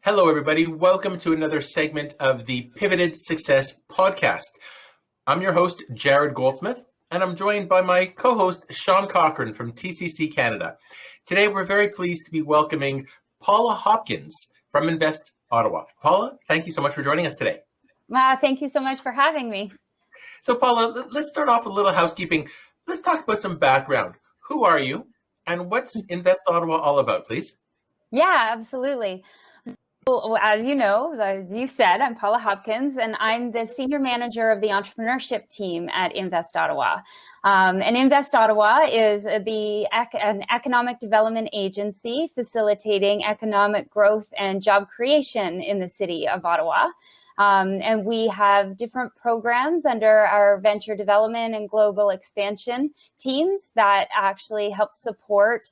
Hello, everybody. Welcome to another segment of the Pivoted Success Podcast. I'm your host, Jared Goldsmith, and I'm joined by my co-host, Sean Cochran from TCC Canada. Today, we're very pleased to be welcoming Paula Hopkins from Invest Ottawa. Paula, thank you so much for joining us today. Thank you so much for having me. So, Paula, let's start off with a little housekeeping. Let's talk about some background. Who are you, and what's Invest Ottawa all about, please? Yeah, absolutely. Well, as you know, as you said, I'm Paula Hopkins, and I'm the senior manager of the entrepreneurship team at Invest Ottawa. And Invest Ottawa is an economic development agency facilitating economic growth and job creation in the city of Ottawa. And we have different programs under our venture development and global expansion teams that actually help support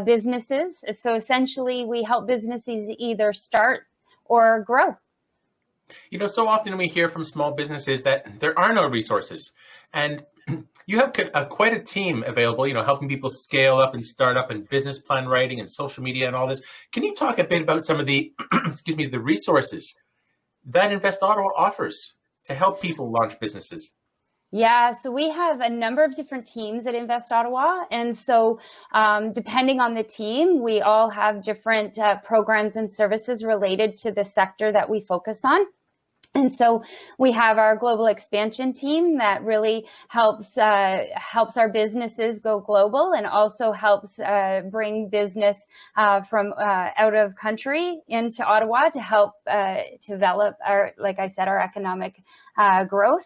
businesses. So essentially, we help businesses either start or grow. You know, so often we hear from small businesses that there are no resources. And you have quite a team available, helping people scale up and start up and business plan writing and social media and all this. Can you talk a bit about some of the, the resources that Invest Ottawa offers to help people launch businesses? Yeah, so we have a number of different teams at Invest Ottawa. And so depending on the team, we all have different programs and services related to the sector that we focus on. And so we have our global expansion team that really helps our businesses go global and also helps bring business from out of country into Ottawa to help develop like I said, our economic growth.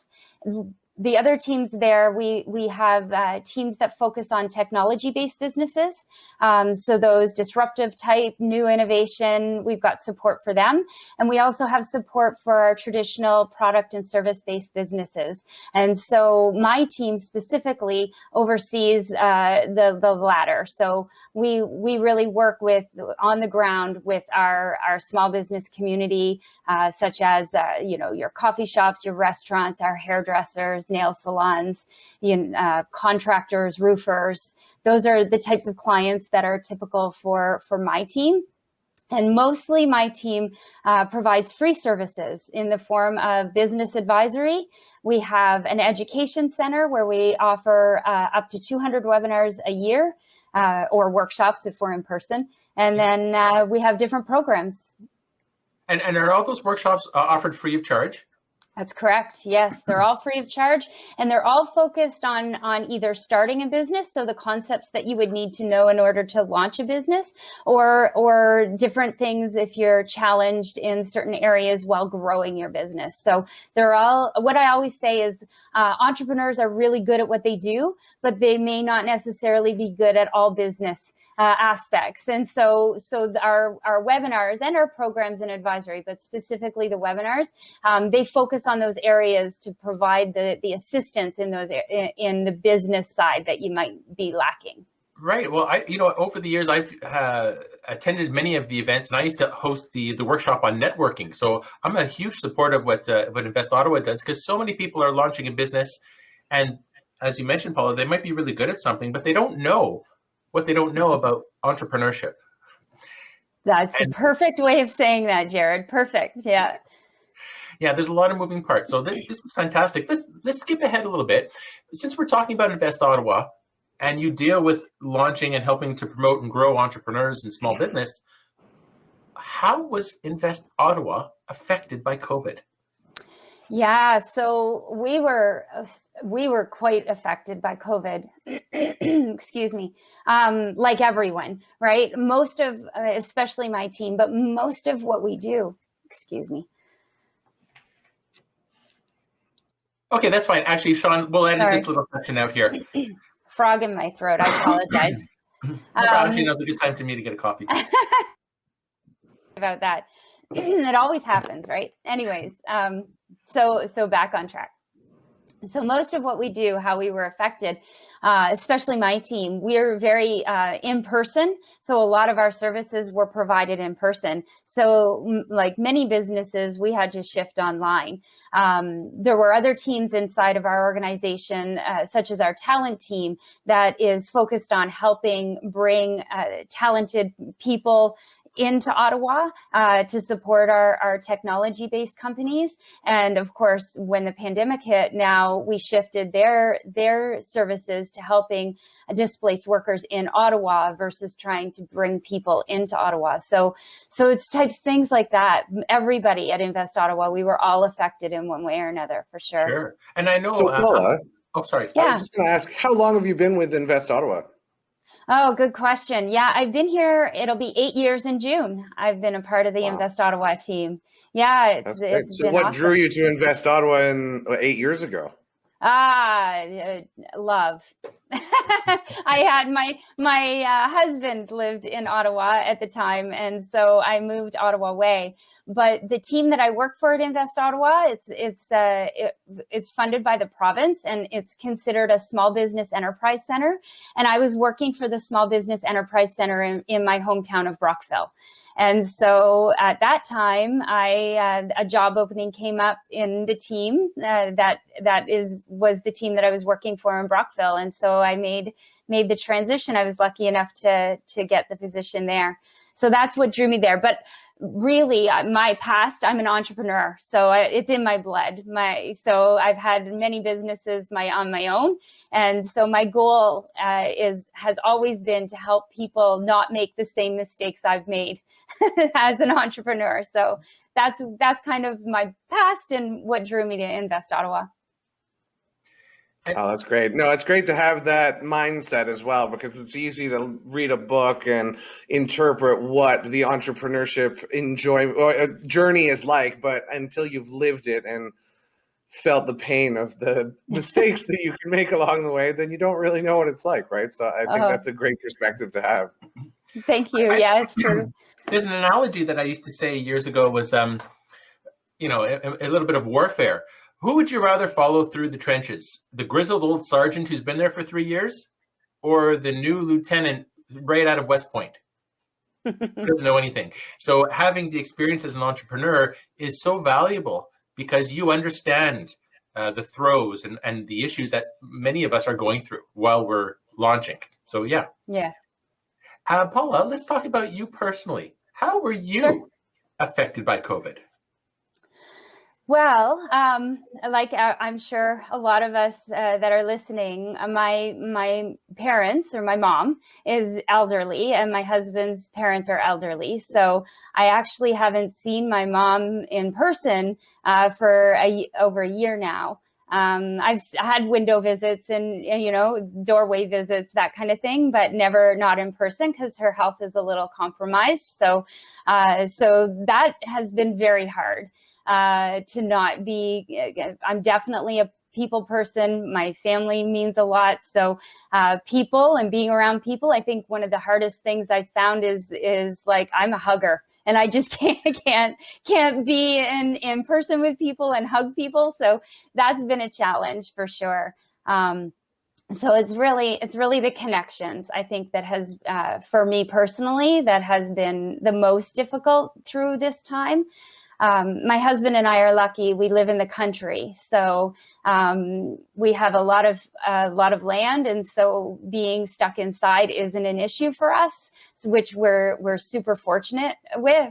The other teams there, we have teams that focus on technology-based businesses. So those disruptive type, new innovation, we've got support for them. And we also have support for our traditional product and service-based businesses. And so my team specifically oversees the latter. So we really work on the ground with our small business community, such as your coffee shops, your restaurants, our hairdressers, nail salons, contractors, roofers. Those are the types of clients that are typical for my team. And mostly my team provides free services in the form of business advisory. We have an education center where we offer up to 200 webinars a year or workshops if we're in person. And then we have different programs. And are all those workshops offered free of charge? That's correct. Yes, they're all free of charge, and they're all focused on either starting a business, so the concepts that you would need to know in order to launch a business, or different things if you're challenged in certain areas while growing your business. So they're all, what I always say is entrepreneurs are really good at what they do, but they may not necessarily be good at all business aspects. And so our webinars and our programs and advisory, but specifically the webinars, they focus on those areas to provide the assistance in the business side that you might be lacking. Right. Well, over the years, I've attended many of the events, and I used to host the workshop on networking. So I'm a huge supporter of what Invest Ottawa does, because so many people are launching a business, and as you mentioned, Paula, they might be really good at something, but they don't know what they don't know about entrepreneurship. That's a perfect way of saying that, Jared. Perfect. Yeah. Yeah, there's a lot of moving parts. So this is fantastic. Let's skip ahead a little bit. Since we're talking about Invest Ottawa, and you deal with launching and helping to promote and grow entrepreneurs and small business, how was Invest Ottawa affected by COVID? Yeah, so we were quite affected by COVID. Excuse me. Like everyone, right? Most of, especially my team, but most of what we do, excuse me. Okay, that's fine. Actually, Sean, we'll edit this little section out here. Frog in my throat. I apologize. Actually, now's a good time for me to get a coffee. About that. It always happens, right? Anyways, so back on track. So most of what we do, how we were affected, especially my team, we're very in person. So a lot of our services were provided in person. So like many businesses, we had to shift online. There were other teams inside of our organization, such as our talent team, that is focused on helping bring talented people into Ottawa to support our technology-based companies. And of course, when the pandemic hit, now we shifted their services to helping displaced workers in Ottawa versus trying to bring people into Ottawa. So it's types things like that. Everybody at Invest Ottawa, we were all affected in one way or another, for sure. Sure. And I know. So Paula, oh, sorry. Yeah. I was just going to ask, how long have you been with Invest Ottawa? Oh, good question. Yeah, I've been here. It'll be 8 years in June. I've been a part of the Invest Ottawa team. Yeah, That's it's great. So been what awesome. drew you to Invest Ottawa 8 years ago? Love. I had my husband lived in Ottawa at the time, and so I moved Ottawa way. But the team that I work for at Invest Ottawa, it's funded by the province, and it's considered a small business enterprise center. And I was working for the small business enterprise center in my hometown of Brockville. And so at that time, a job opening came up in the team was the team that I was working for in Brockville. And so I made the transition. I was lucky enough to get the position there. So that's what drew me there. But really, my past, I'm an entrepreneur, so it's in my blood. So I've had many businesses on my own, and so my goal has always been to help people not make the same mistakes I've made as an entrepreneur. So that's kind of my past and what drew me to Invest Ottawa. Oh, that's great. No, it's great to have that mindset as well, because it's easy to read a book and interpret what the entrepreneurship journey is like, but until you've lived it and felt the pain of the mistakes that you can make along the way, then you don't really know what it's like, right? So I think that's a great perspective to have. Thank you. Yeah, it's true. There's an analogy that I used to say years ago was, a little bit of warfare. Who would you rather follow through the trenches? The grizzled old sergeant who's been there for 3 years, or the new lieutenant right out of West Point who doesn't know anything? So having the experience as an entrepreneur is so valuable because you understand the throes and the issues that many of us are going through while we're launching. So yeah. Yeah. Paula, let's talk about you personally. How were you affected by COVID? Well, like I'm sure a lot of us that are listening, my parents, or my mom is elderly, and my husband's parents are elderly. So I actually haven't seen my mom in person for over a year now. I've had window visits and doorway visits, that kind of thing, but not in person because her health is a little compromised. So that has been very hard. To not be, I'm definitely a people person. My family means a lot. So people and being around people, I think one of the hardest things I've found is like, I'm a hugger, and I just can't be in person with people and hug people. So that's been a challenge for sure. So it's really the connections, I think, that has, for me personally, that has been the most difficult through this time. My husband and I are lucky. We live in the country, so we have a lot of land, and so being stuck inside isn't an issue for us, which we're super fortunate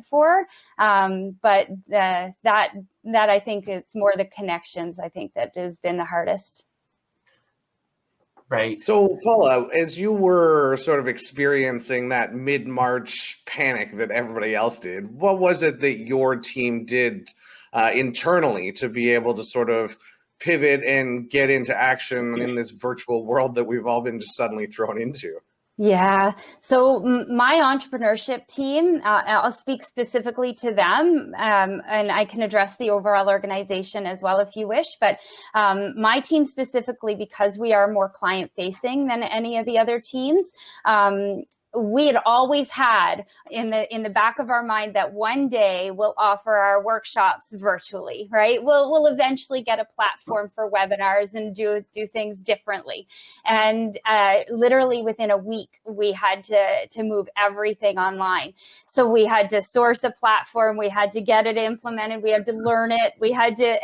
for. But that I think it's more the connections, I think, that has been the hardest. Right. So, Paula, as you were sort of experiencing that mid-March panic that everybody else did, what was it that your team did internally to be able to sort of pivot and get into action in this virtual world that we've all been just suddenly thrown into? Yeah. So my entrepreneurship team, I'll speak specifically to them, and I can address the overall organization as well if you wish. But my team specifically, because we are more client facing than any of the other teams, we had always had in the back of our mind that one day we'll offer our workshops virtually, right? We'll eventually get a platform for webinars and do things differently. And literally within a week, we had to move everything online. So we had to source a platform, we had to get it implemented, we had to learn it,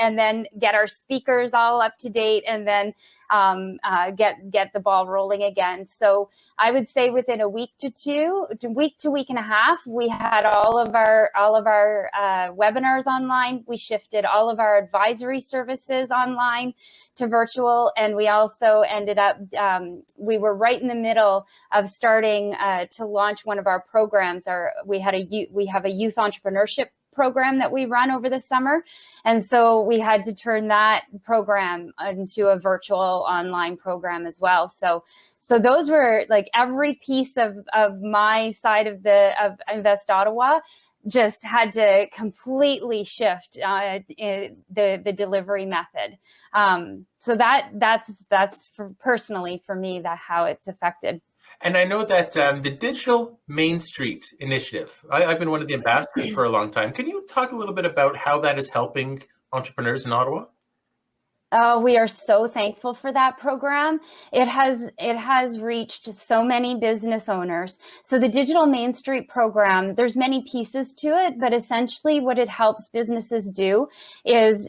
and then get our speakers all up to date, and then get the ball rolling again. So I would say within a week to week and a half, we had all of our webinars online. We shifted all of our advisory services online to virtual, and we also ended up we were right in the middle of starting to launch one of our programs. We have a youth entrepreneurship program that we run over the summer, and so we had to turn that program into a virtual online program as well. So those were like every piece of my side of Invest Ottawa just had to completely shift the delivery method. So that's personally for me how it's affected. And I know that the Digital Main Street initiative, I've been one of the ambassadors for a long time. Can you talk a little bit about how that is helping entrepreneurs in Ottawa? We are so thankful for that program. It has reached so many business owners. So the Digital Main Street program, there's many pieces to it, but essentially what it helps businesses do is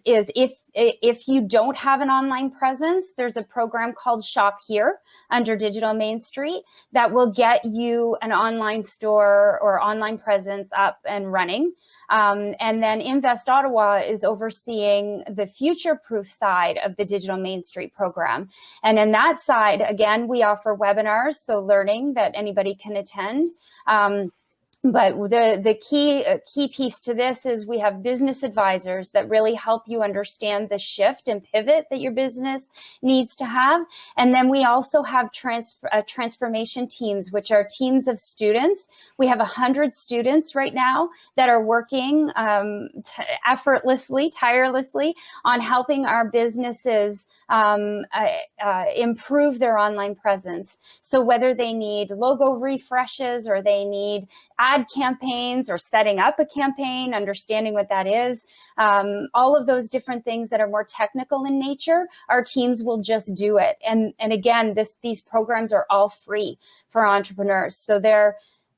if you don't have an online presence, there's a program called Shop Here under Digital Main Street that will get you an online store or online presence up and running. And then Invest Ottawa is overseeing the future-proof side of the Digital Main Street program. And in that side, again, we offer webinars, so learning that anybody can attend. But the key piece to this is we have business advisors that really help you understand the shift and pivot that your business needs to have. And then we also have transformation teams, which are teams of students. We have 100 students right now that are working tirelessly on helping our businesses improve their online presence. So whether they need logo refreshes or they need ad campaigns or setting up a campaign, understanding what that is, all of those different things that are more technical in nature, our teams will just do it. And again, these programs are all free for entrepreneurs. So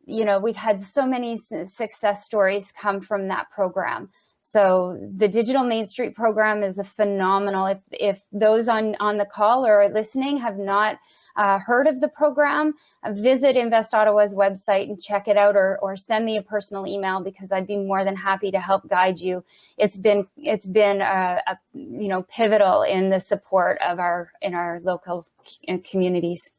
we've had so many success stories come from that program. So the Digital Main Street program is a phenomenal. If those on the call or listening have not heard of the program, visit Invest Ottawa's website and check it out, or send me a personal email, because I'd be more than happy to help guide you. It's been pivotal in the support of our local communities.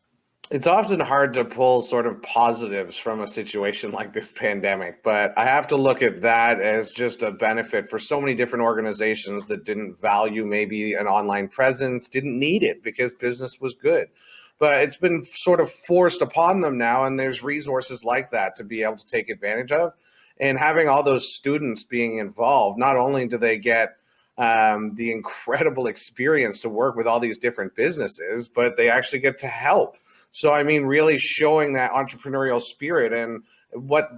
It's often hard to pull sort of positives from a situation like this pandemic, but I have to look at that as just a benefit for so many different organizations that didn't value maybe an online presence, didn't need it because business was good. But it's been sort of forced upon them now, and there's resources like that to be able to take advantage of. And having all those students being involved, not only do they get the incredible experience to work with all these different businesses, but they actually get to help. So, I mean, really showing that entrepreneurial spirit and what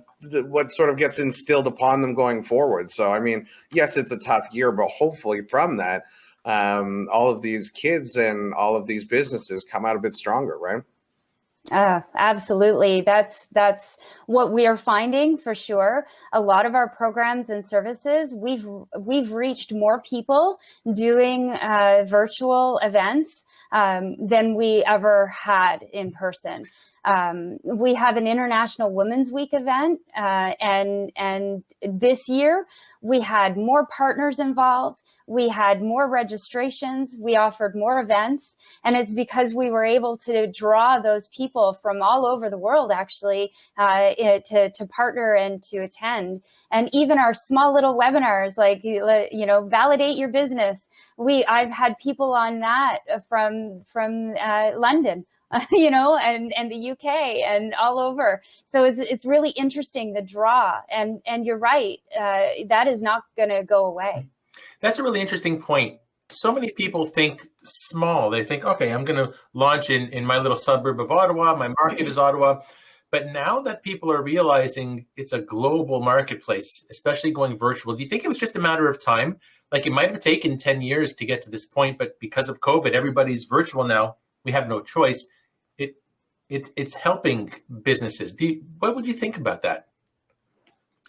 sort of gets instilled upon them going forward. So, I mean, yes, it's a tough year, but hopefully from that, all of these kids and all of these businesses come out a bit stronger, right? Absolutely. That's what we are finding for sure. A lot of our programs and services, we've reached more people doing virtual events than we ever had in person. We have an International Women's Week event, and this year we had more partners involved. We had more registrations. We offered more events, and it's because we were able to draw those people from all over the world, actually, to partner and to attend. And even our small little webinars, like validate your business. I've had people on that from London. And the UK and all over. So it's really interesting, the draw. And you're right, that is not going to go away. That's a really interesting point. So many people think small. They think, okay, I'm going to launch in my little suburb of Ottawa. My market is Ottawa. But now that people are realizing it's a global marketplace, especially going virtual, do you think it was just a matter of time? Like, it might have taken 10 years to get to this point, but because of COVID, everybody's virtual now. We have no choice. It's helping businesses. What would you think about that?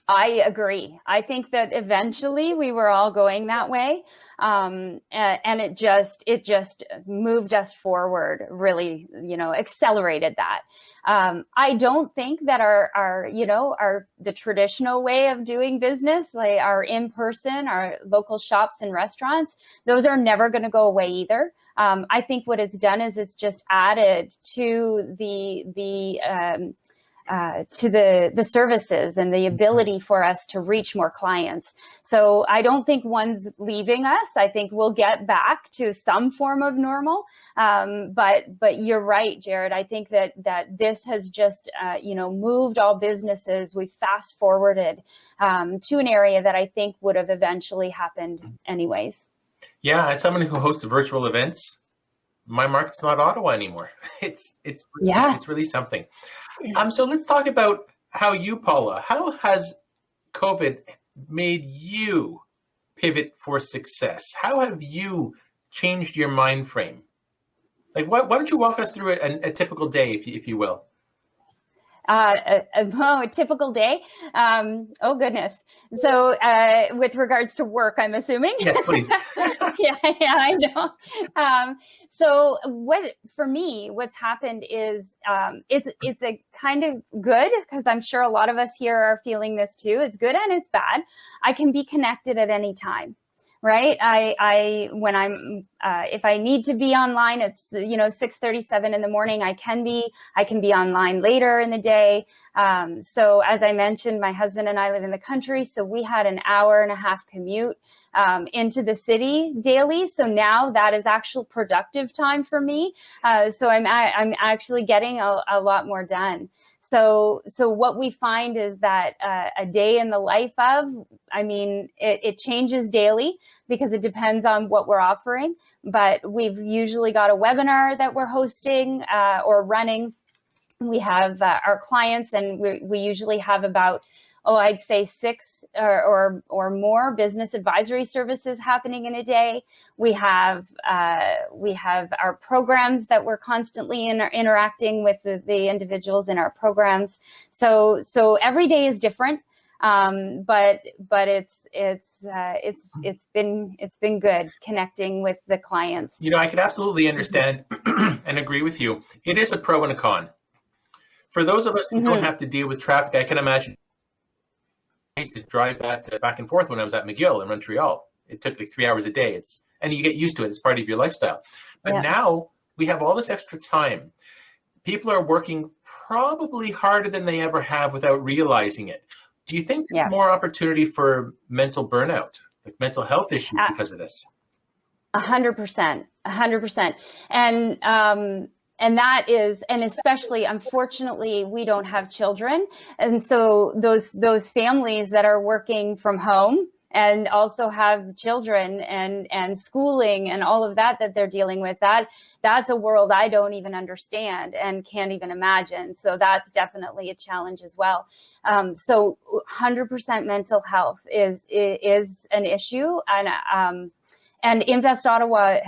I agree. I think that eventually we were all going that way, and it just moved us forward. Really, accelerated that. I don't think that our the traditional way of doing business, like our in-person, our local shops and restaurants, those are never going to go away either. I think what it's done is it's just added to the services and the ability for us to reach more clients. So I don't think one's leaving us. I think we'll get back to some form of normal. But you're right, Jared. I think that this has just moved all businesses. We fast forwarded to an area that I think would have eventually happened anyways. Yeah, as someone who hosts virtual events, my market's not Ottawa anymore. It's really something. So let's talk about how you, Paula, how has COVID made you pivot for success? How have you changed your mind frame? Like, why don't you walk us through a typical day, if you will? A typical day. Oh goodness. So with regards to work, I'm assuming. Yes, please. yeah, I know. So what's happened is it's a kind of good, because I'm sure a lot of us here are feeling this too. It's good and it's bad. I can be connected at any time. Right. If I need to be online, it's 6:37 in the morning. I can be online later in the day. So as I mentioned, my husband and I live in the country, so we had an hour and a half commute into the city daily. So now that is actual productive time for me. So I'm actually getting a lot more done. So what we find is that a day in the life of, it changes daily because it depends on what we're offering. But we've usually got a webinar that we're hosting or running. We have our clients, and we usually have about, I'd say 6 or more business advisory services happening in a day. We have our programs that we're constantly interacting with the individuals in our programs. So every day is different, but it's been good connecting with the clients. I could absolutely understand and agree with you. It is a pro and a con. For those of us who don't have to deal with traffic, I can imagine. I used to drive that back and forth when I was at McGill in Montreal. It took like 3 hours a day. And you get used to it. It's part of your lifestyle. But now we have all this extra time. People are working probably harder than they ever have without realizing it. Do you think there's more opportunity for mental burnout, like mental health issues because of this? 100%. And that is, and especially, unfortunately, we don't have children. And so those families that are working from home and also have children and schooling and all of that they're dealing with, that's a world I don't even understand and can't even imagine. So that's definitely a challenge as well. So 100% mental health is an issue. And Invest Ottawa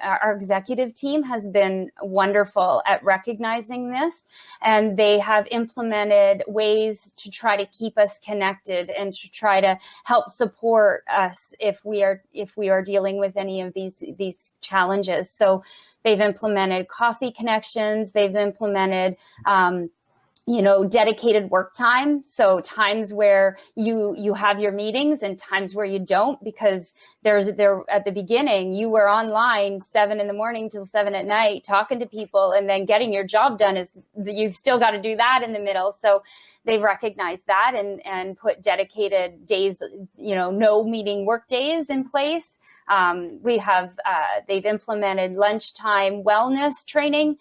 our executive team has been wonderful at recognizing this, and they have implemented ways to try to keep us connected and to try to help support us if we are dealing with any of these challenges. So they've implemented coffee connections. They've implemented dedicated work time. So times where you have your meetings and times where you don't, because there at the beginning, you were online 7 a.m. till 7 p.m. talking to people, and then getting your job done you've still got to do that in the middle. So they've recognized that and put dedicated days, no meeting work days in place. They've implemented lunchtime wellness training.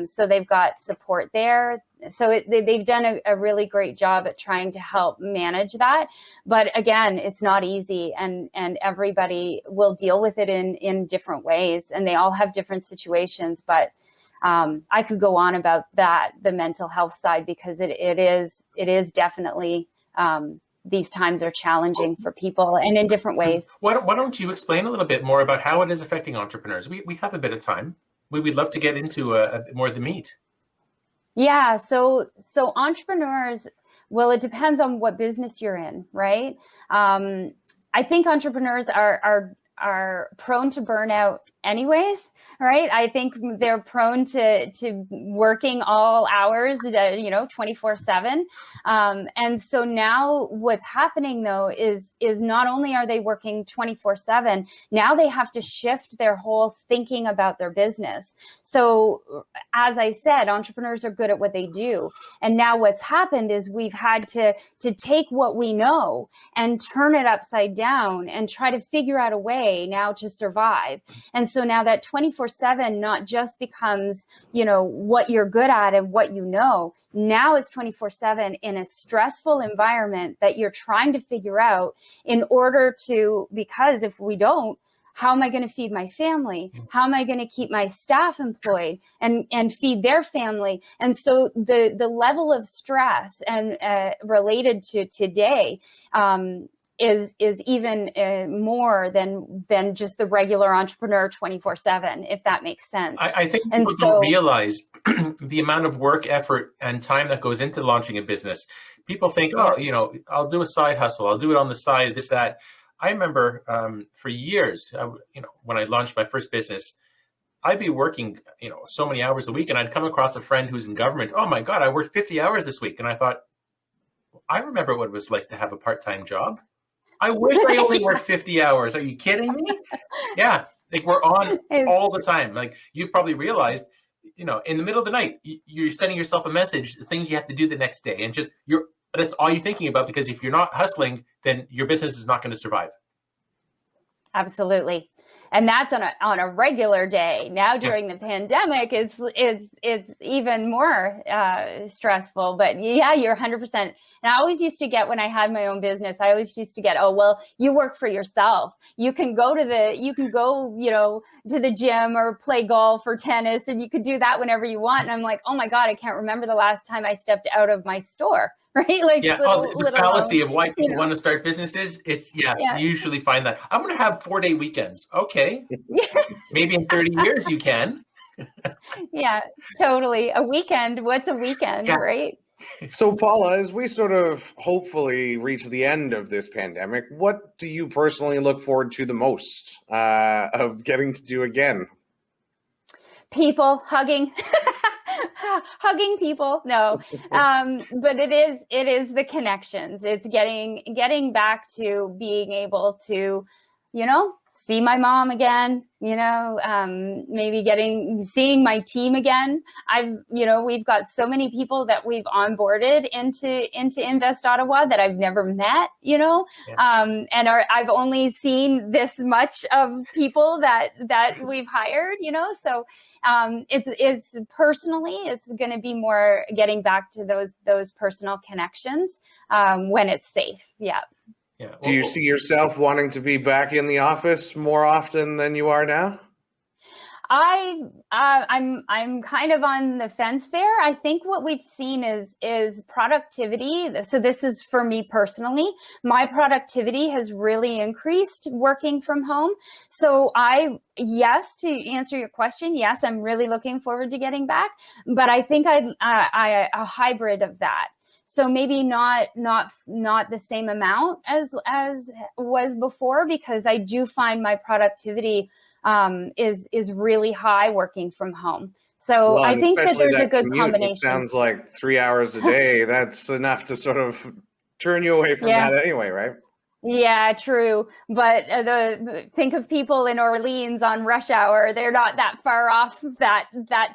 So they've got support there. So they've done a really great job at trying to help manage that. But again, it's not easy, and everybody will deal with it in different ways, and they all have different situations. But I could go on about the mental health side, because it is definitely, these times are challenging for people and in different ways. Why don't you explain a little bit more about how it is affecting entrepreneurs? We have a bit of time. We'd love to get into more of the meat. Yeah, so entrepreneurs, well, it depends on what business you're in, right? I think entrepreneurs are prone to burnout anyways, right? I think they're prone to working all hours, 24/7. And so now what's happening though is not only are they working 24/7, now they have to shift their whole thinking about their business. So as I said, entrepreneurs are good at what they do. And now what's happened is we've had to take what we know and turn it upside down and try to figure out a way now to survive. And so now that 24/7 not just becomes, what you're good at and what you know, now it's 24/7 in a stressful environment that you're trying to figure out in order to, because if we don't, how am I going to feed my family? How am I going to keep my staff employed and feed their family? And so the level of stress and related to today is even more than just the regular entrepreneur 24/7, if that makes sense. I think people don't realize the amount of work, effort, and time that goes into launching a business. People think, I'll do a side hustle. I'll do it on the side, this, that. I remember for years, when I launched my first business, I'd be working, so many hours a week, and I'd come across a friend who's in government. Oh my God, I worked 50 hours this week. And I thought, I remember what it was like to have a part-time job. I wish I only worked 50 hours. Are you kidding me? Yeah, like we're on all the time. Like you've probably realized, in the middle of the night, you're sending yourself a message, the things you have to do the next day, and that's all you're thinking about, because if you're not hustling, then your business is not going to survive. Absolutely. And that's on a regular day. Now during the pandemic, it's even more stressful. But yeah, you're 100%. And I always used to get, when I had my own business, I always used to get, oh well, you work for yourself. You can go to the gym or play golf or tennis, and you could do that whenever you want. And I'm like, oh my God, I can't remember the last time I stepped out of my store. Right? Like the fallacy of why people want to start businesses. You usually find that I'm going to have 4-day weekends. Okay. Maybe in 30 years you can. Yeah, totally. A weekend. What's a weekend, right? So Paula, as we sort of hopefully reach the end of this pandemic, what do you personally look forward to the most of getting to do again? People, hugging. Hugging people. No. But it is the connections. It's getting back to being able to, see my mom again, maybe seeing my team again. We've got so many people that we've onboarded into Invest Ottawa that I've never met, and I've only seen this much of people that we've hired, so it's personally, it's going to be more getting back to those personal connections when it's safe. Yeah. Yeah. Well, do you see yourself wanting to be back in the office more often than you are now? I'm kind of on the fence there. I think what we've seen is productivity. So this is for me personally. My productivity has really increased working from home. So yes, to answer your question, yes, I'm really looking forward to getting back. But I think I a hybrid of that. So maybe not the same amount as was before, because I do find my productivity is really high working from home. So I think that there's a good combination. Sounds like 3 hours a day. That's enough to sort of turn you away from that anyway, right? Yeah, true. But think of people in Orleans on rush hour. They're not that far off that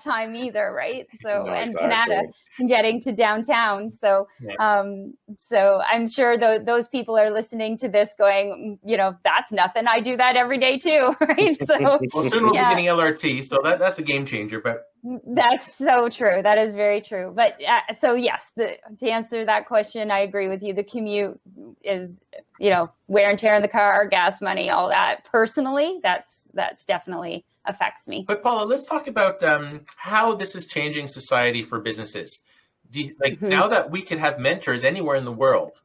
time either, right? So, no, and exactly. Canada getting to downtown. So, so I'm sure those people are listening to this going, that's nothing. I do that every day too, right? So, well, soon we'll be getting LRT. So that's a game changer, but. That's so true. That is very true. But so yes, to answer that question, I agree with you. The commute is, wear and tear in the car, gas money, all that. Personally, that's definitely affects me. But Paula, let's talk about how this is changing society for businesses. Now that we could have mentors anywhere in the world,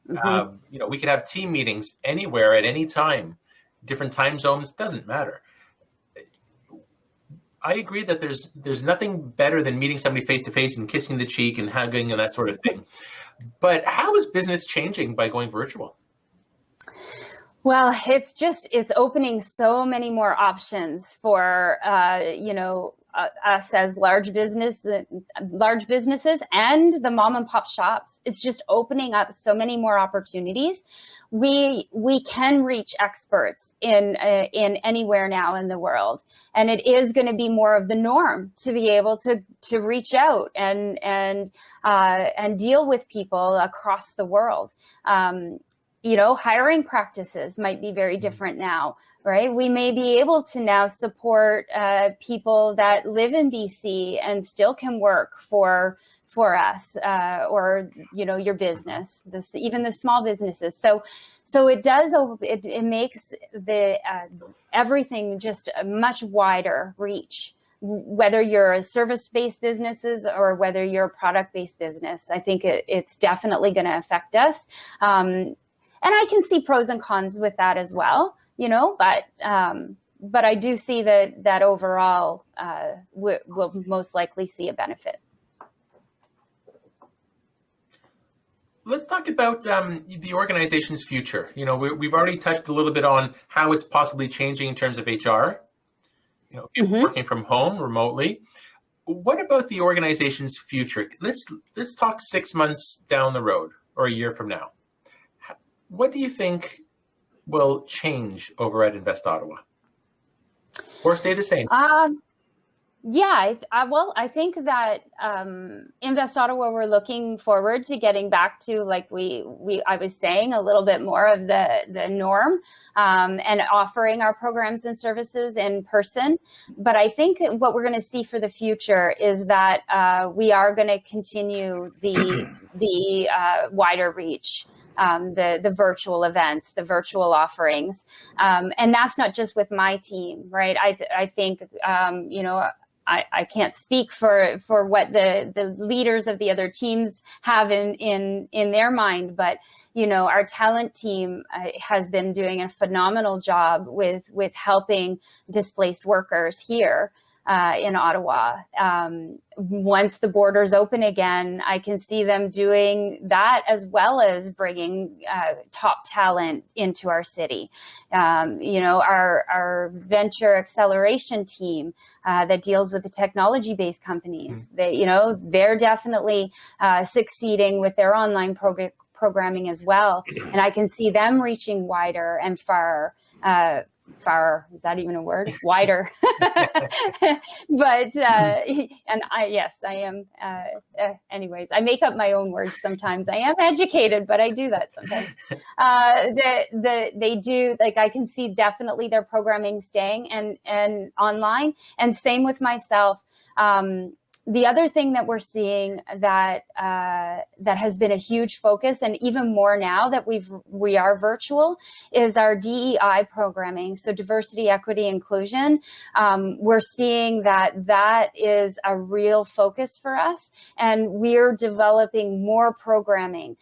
we could have team meetings anywhere at any time, different time zones, doesn't matter. I agree that there's nothing better than meeting somebody face to face and kissing the cheek and hugging and that sort of thing. But how is business changing by going virtual? Well, it's opening so many more options for, us as large businesses and the mom and pop shops. It's just opening up so many more opportunities. We can reach experts in anywhere now in the world, and it is going to be more of the norm to be able to reach out and deal with people across the world. Hiring practices might be very different now, right? We may be able to now support people that live in BC and still can work for us, or your business, even the small businesses. So it makes the everything just a much wider reach. Whether you're a service-based businesses or whether you're a product-based business, I think it's definitely going to affect us. And I can see pros and cons with that as well, but I do see that overall we'll most likely see a benefit. Let's talk about the organization's future. We've already touched a little bit on how it's possibly changing in terms of HR, people working from home remotely. What about the organization's future? Let's talk 6 months down the road or a year from now. What do you think will change over at Invest Ottawa, or stay the same? I think that Invest Ottawa, we're looking forward to getting back to, like I was saying, a little bit more of the norm, and offering our programs and services in person. But I think what we're going to see for the future is that we are going to continue the wider reach. The virtual events, the virtual offerings. And that's not just with my team, right? I think, I can't speak for what the leaders of the other teams have in their mind, but, our talent team has been doing a phenomenal job with helping displaced workers here in Ottawa. Once the borders open again, I can see them doing that, as well as bringing top talent into our city. Our venture acceleration team that deals with the technology-based companies, they're definitely succeeding with their online programming as well. And I can see them reaching wider and far, is that even a word? Wider. But, and I am, anyways, I make up my own words sometimes. I am educated, but I do that sometimes. They do, like, I can see definitely their programming staying and online, and same with myself. The other thing that we're seeing that has been a huge focus, and even more now that we are virtual, is our DEI programming. So diversity, equity, inclusion. We're seeing that is a real focus for us, and we're developing more programming.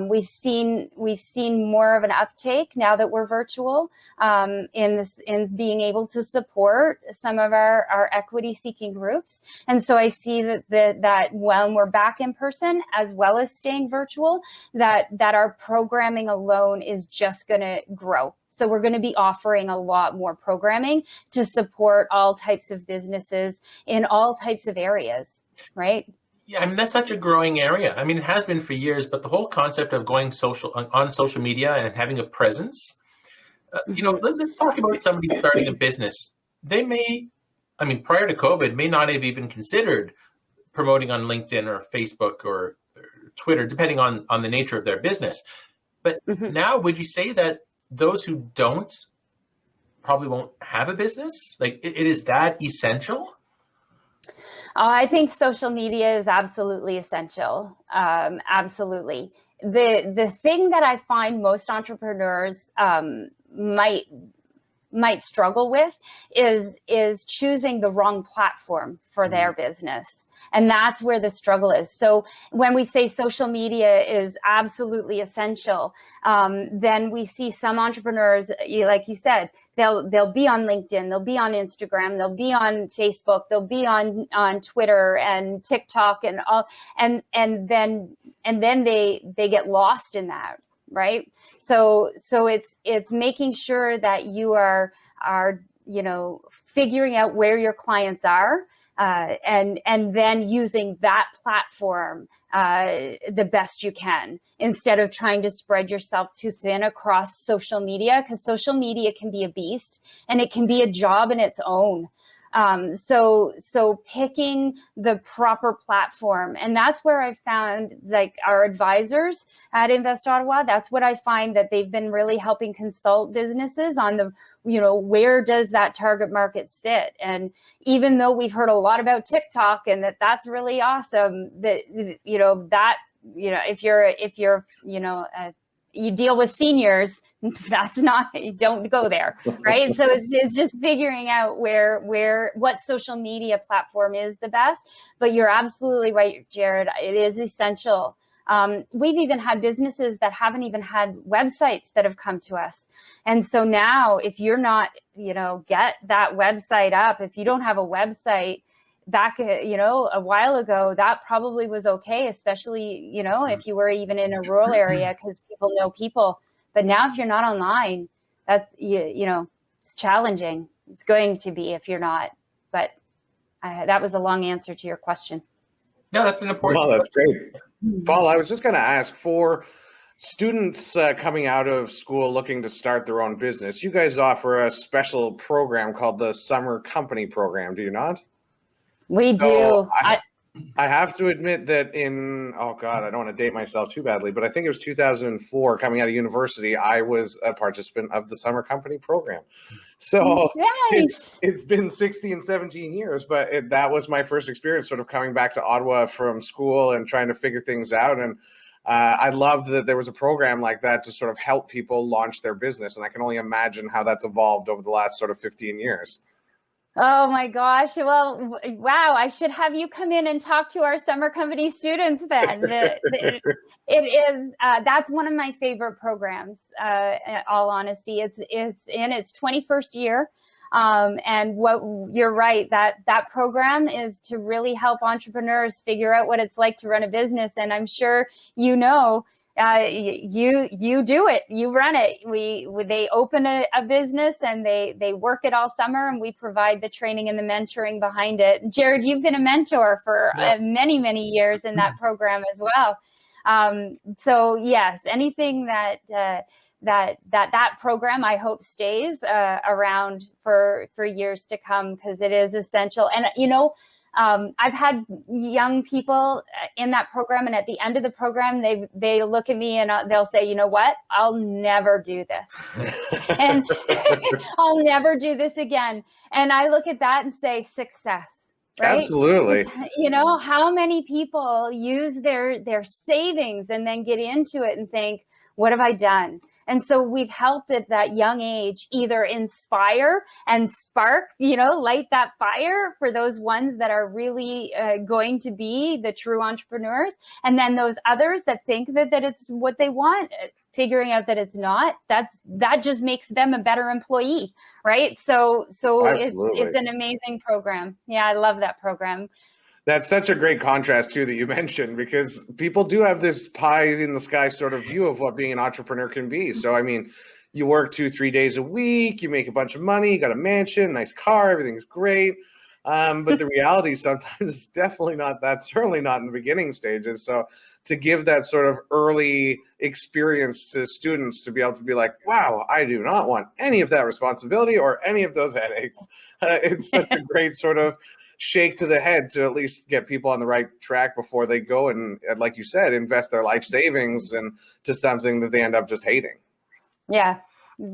We've seen more of an uptake now that we're virtual, in being able to support some of our equity seeking groups. And so I see that when we're back in person, as well as staying virtual, that our programming alone is just going to grow. So we're going to be offering a lot more programming to support all types of businesses in all types of areas, right? Yeah, that's such a growing area. It has been for years, but the whole concept of going on social media and having a presence, let's talk about somebody starting a business. They may, prior to COVID, may not have even considered promoting on LinkedIn or Facebook or Twitter, depending on the nature of their business. But now, would you say that those who don't probably won't have a business? Like, it is that essential? I think social media is absolutely essential. Absolutely. The thing that I find most entrepreneurs might might struggle with is choosing the wrong platform for their business. And that's where the struggle is. So when we say social media is absolutely essential, then we see some entrepreneurs, like you said, they'll be on LinkedIn, they'll be on Instagram, they'll be on Facebook, they'll be on Twitter and TikTok and all, and then they get lost in that. Right. So it's making sure that you are, figuring out where your clients are, and then using that platform the best you can, instead of trying to spread yourself too thin across social media, because social media can be a beast and it can be a job in its own. So picking the proper platform, and that's where I found, like, our advisors at Invest Ottawa, that's what I find that they've been really helping consult businesses on the, where does that target market sit? And even though we've heard a lot about TikTok and that's really awesome, that, if you're, you deal with seniors, that's not, you don't go there, right? So it's just figuring out what social media platform is the best. But you're absolutely right, Jared. It is essential. We've even had businesses that haven't even had websites that have come to us. And so now, if you're not, get that website up, if you don't have a website, back, a while ago, that probably was okay, especially, if you were even in a rural area, because people know people. But now if you're not online, that's, it's challenging. It's going to be if you're not. But that was a long answer to your question. No, that's an important. Well, that's great. Paul, I was just going to ask, for students coming out of school looking to start their own business, you guys offer a special program called the Summer Company Program, do you not? We do. So I have to admit that I don't want to date myself too badly, but I think it was 2004, coming out of university, I was a participant of the Summer Company Program. So nice. it's been 16, 17 years, but that was my first experience sort of coming back to Ottawa from school and trying to figure things out. And I loved that there was a program like that to sort of help people launch their business. And I can only imagine how that's evolved over the last sort of 15 years. Oh my gosh. Well, wow. I should have you come in and talk to our summer company students then. It is, that's one of my favorite programs, in all honesty. It's in its 21st year. And you're right, that program is to really help entrepreneurs figure out what it's like to run a business. And I'm sure, you do it, you run it. They open a business and they work it all summer, and we provide the training and the mentoring behind it. Jared, you've been a mentor for many, many years in that program as well. So yes, anything that program, I hope, stays around for years to come, because it is essential. And I've had young people in that program, and at the end of the program, they look at me and they'll say, "You know what? I'll never do this, and I'll never do this again." And I look at that and say, "Success." Right? Absolutely. How many people use their savings and then get into it and think, what have I done? And so we've helped at that young age either inspire and spark, light that fire for those ones that are really going to be the true entrepreneurs. And then those others that think that it's what they want, figuring out that it's not, that just makes them a better employee, right? So it's an amazing program. Yeah, I love that program. That's such a great contrast too that you mentioned, because people do have this pie in the sky sort of view of what being an entrepreneur can be. So, I mean, you work 2-3 days a week, you make a bunch of money, you got a mansion, nice car, everything's great. But the reality sometimes is definitely not that, certainly not in the beginning stages. So to give that sort of early experience to students to be able to be like, wow, I do not want any of that responsibility or any of those headaches. It's such a great sort of shake to the head to at least get people on the right track before they go and, like you said, invest their life savings into something that they end up just hating. Yeah.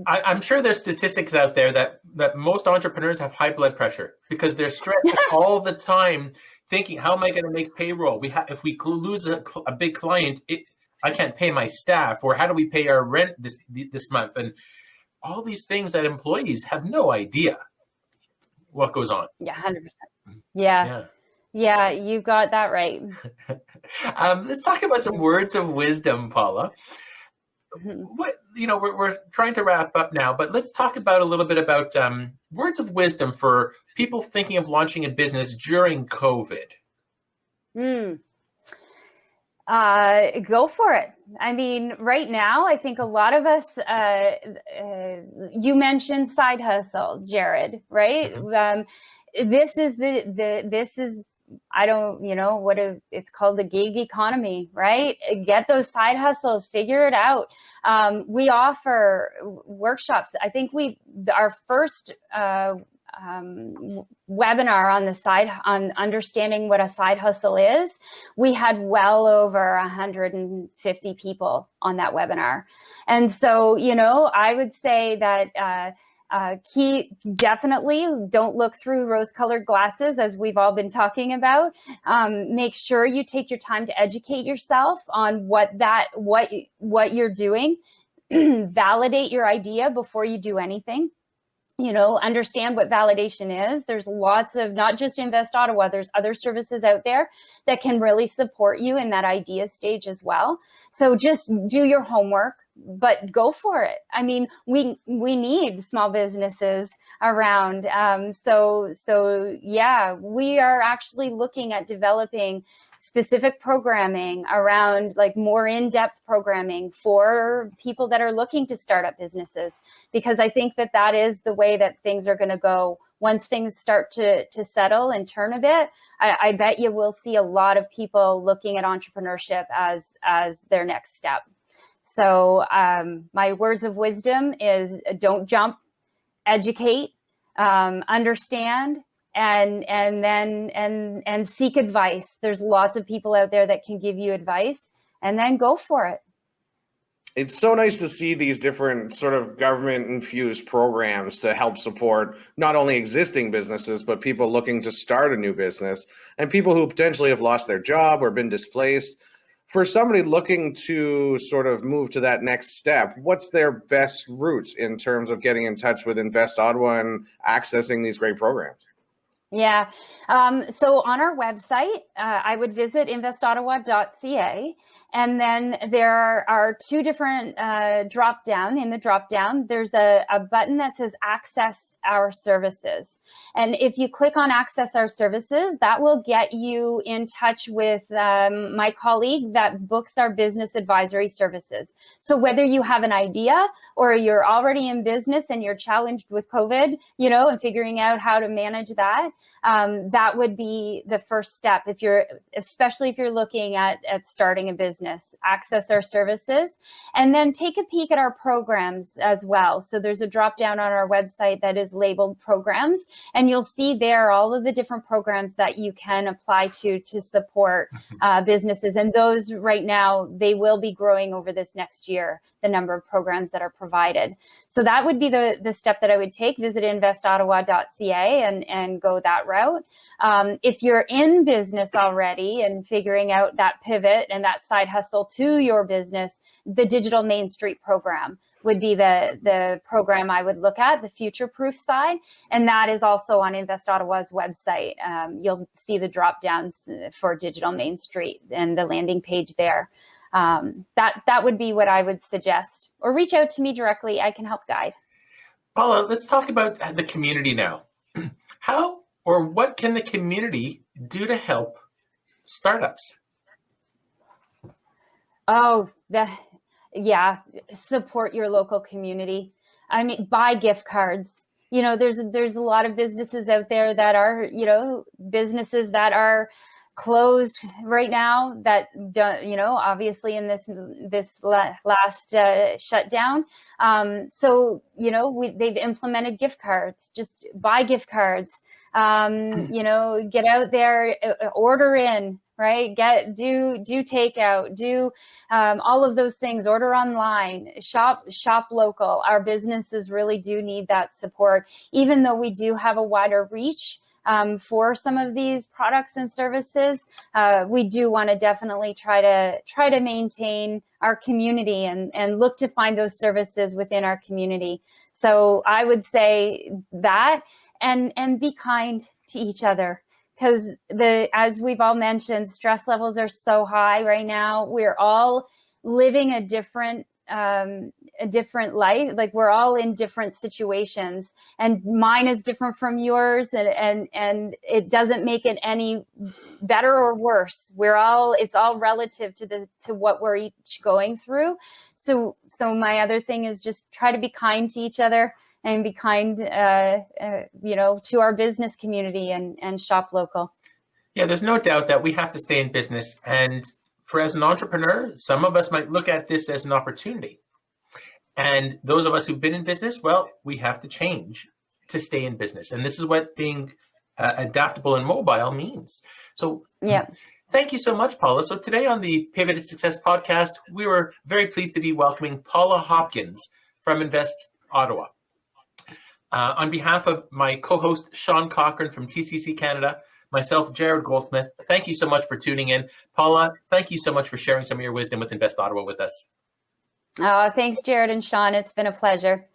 I'm sure there's statistics out there that most entrepreneurs have high blood pressure because they're stressed all the time, thinking, how am I going to make payroll? If we lose a big client, I can't pay my staff, or how do we pay our rent this month? And all these things that employees have no idea what goes on. Yeah, 100%. Yeah. Yeah, you got that right. Let's talk about some words of wisdom, Paula. What, we're trying to wrap up now, but let's talk about a little bit about words of wisdom for people thinking of launching a business during COVID. Go for it. I mean, right now, I think a lot of us, you mentioned side hustle, Jared, right? This is it's called the gig economy, right? Get those side hustles, figure it out. We offer workshops. I think our first webinar on understanding what a side hustle is, we had well over 150 people on that webinar. And so, I would say that definitely don't look through rose-colored glasses, as we've all been talking about. Make sure you take your time to educate yourself on what you're doing. Validate your idea before you do anything. Understand what validation is. There's lots of, not just Invest Ottawa, there's other services out there that can really support you in that idea stage as well. So just do your homework, but go for it. I mean, we need small businesses around. So yeah, we are actually looking at developing specific programming around, like, more in-depth programming for people that are looking to start up businesses, because I think that is the way that things are going to go. Once things start to settle and turn a bit, I bet you will see a lot of people looking at entrepreneurship as their next step. So my words of wisdom is don't jump, educate, understand, and then seek advice. There's lots of people out there that can give you advice, and then go for it. It's so nice to see these different sort of government-infused programs to help support not only existing businesses, but people looking to start a new business, and people who potentially have lost their job or been displaced. For somebody looking to sort of move to that next step, what's their best route in terms of getting in touch with Invest Ottawa and accessing these great programs? Yeah. So on our website, I would visit investottawa.ca. And then there are two different drop-down. In the drop-down, there's a button that says Access Our Services. And if you click on Access Our Services, that will get you in touch with my colleague that books our business advisory services. So whether you have an idea or you're already in business and you're challenged with COVID, and figuring out how to manage that, that would be the first step. Especially if you're looking at starting a business, access our services, and then take a peek at our programs as well. So there's a drop down on our website that is labeled programs, and you'll see there all of the different programs that you can apply to support businesses. And those right now, they will be growing over this next year, the number of programs that are provided. So that would be the step that I would take. Visit investottawa.ca and go that route. If you're in business already and figuring out that pivot and that side hustle to your business, the Digital Main Street program would be the program I would look at, the future proof side. And that is also on Invest Ottawa's website. You'll see the drop downs for Digital Main Street and the landing page there. That would be what I would suggest, or reach out to me directly. I can help guide. Paula, let's talk about the community now. How or what can the community do to help startups? Support your local community. I mean, buy gift cards. There's a lot of businesses out there that are, businesses that are closed right now that don't, obviously in this last shutdown. So, they've implemented gift cards. Just buy gift cards. Get out there, order in, right? Do takeout, do all of those things, order online, shop local. Our businesses really do need that support, even though we do have a wider reach for some of these products and services. We do want to definitely try to maintain our community and look to find those services within our community. So I would say that, and be kind to each other, because as we've all mentioned, stress levels are so high right now. We're all living a different life. Like, we're all in different situations, and mine is different from yours, and it doesn't make it any better or worse. It's all relative to what we're each going through. So my other thing is just try to be kind to each other, and be kind to our business community, and shop local. Yeah, there's no doubt that we have to stay in business, and as an entrepreneur, some of us might look at this as an opportunity. And those of us who've been in business, well, we have to change to stay in business. And this is what being adaptable and mobile means. So yeah. Thank you so much, Paula. So today on the Pivot to Success podcast, we were very pleased to be welcoming Paula Hopkins from Invest Ottawa. On behalf of my co-host, Sean Cochran from TCC Canada, myself, Jared Goldsmith, thank you so much for tuning in. Paula, thank you so much for sharing some of your wisdom with Invest Ottawa with us. Oh, thanks, Jared and Sean. It's been a pleasure.